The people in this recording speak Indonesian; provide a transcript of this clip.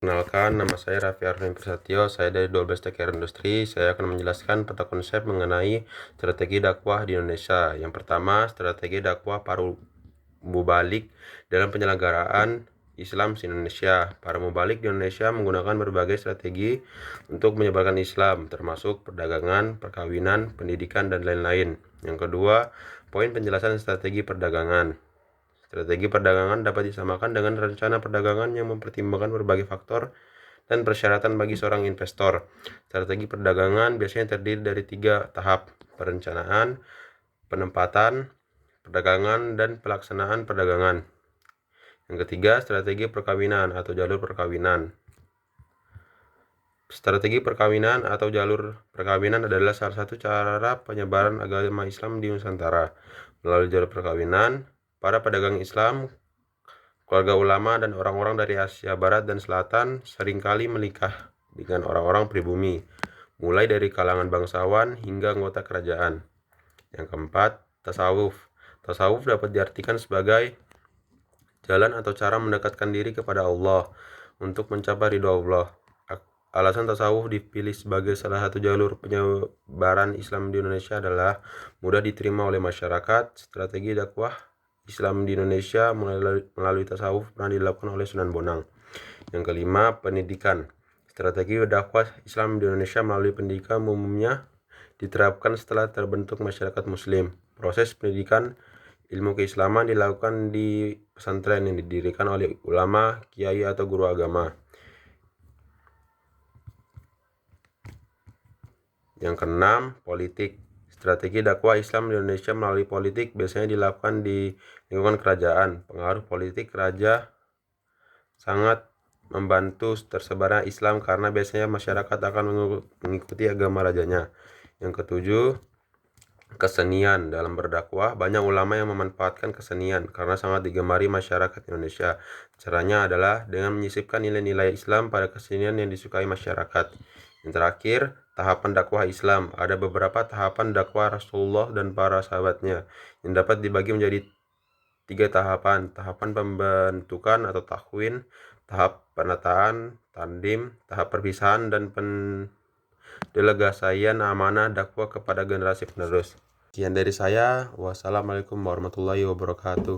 Kenalkan, nama saya Raffi Arvin Prisatyo, saya dari 12 TKR Industri. Saya akan menjelaskan peta konsep mengenai strategi dakwah di Indonesia. Yang pertama, strategi dakwah para mubalik dalam penyelenggaraan Islam di Indonesia. Para mubalik di Indonesia menggunakan berbagai strategi untuk menyebarkan Islam, termasuk perdagangan, perkawinan, pendidikan, dan lain-lain. Yang kedua, poin penjelasan strategi perdagangan. Strategi perdagangan dapat disamakan dengan rencana perdagangan yang mempertimbangkan berbagai faktor dan persyaratan bagi seorang investor. Strategi perdagangan biasanya terdiri dari 3 tahap: perencanaan, penempatan, perdagangan, dan pelaksanaan perdagangan. Yang ketiga, strategi perkawinan atau jalur perkawinan. Strategi perkawinan atau jalur perkawinan adalah salah satu cara penyebaran agama Islam di Nusantara. Melalui jalur perkawinan, para pedagang Islam, keluarga ulama, dan orang-orang dari Asia Barat dan Selatan seringkali menikah dengan orang-orang pribumi, mulai dari kalangan bangsawan hingga anggota kerajaan. Yang keempat, tasawuf. Tasawuf dapat diartikan sebagai jalan atau cara mendekatkan diri kepada Allah untuk mencapai ridho Allah. Alasan tasawuf dipilih sebagai salah satu jalur penyebaran Islam di Indonesia adalah mudah diterima oleh masyarakat. Strategi dakwah Islam di Indonesia melalui tasawuf pernah dilakukan oleh Sunan Bonang. Yang kelima, pendidikan. Strategi dakwah Islam di Indonesia melalui pendidikan umumnya diterapkan setelah terbentuk masyarakat Muslim. Proses pendidikan ilmu keislaman dilakukan di pesantren yang didirikan oleh ulama, kiai, atau guru agama. Yang keenam, politik. Strategi dakwah Islam di Indonesia melalui politik biasanya dilakukan di lingkungan kerajaan. Pengaruh politik raja sangat membantu tersebarnya Islam karena biasanya masyarakat akan mengikuti agama rajanya. Yang ketujuh, kesenian dalam berdakwah. Banyak ulama yang memanfaatkan kesenian karena sangat digemari masyarakat Indonesia. Caranya adalah dengan menyisipkan nilai-nilai Islam pada kesenian yang disukai masyarakat. Yang terakhir, tahapan dakwah Islam. Ada beberapa tahapan dakwah Rasulullah dan para sahabatnya yang dapat dibagi menjadi 3 tahapan. Tahapan pembentukan atau takwin, tahap penataan, tandim, tahap perpisahan, dan pendelegasian amanah dakwah kepada generasi penerus. Sekian dari saya. Wassalamualaikum warahmatullahi wabarakatuh.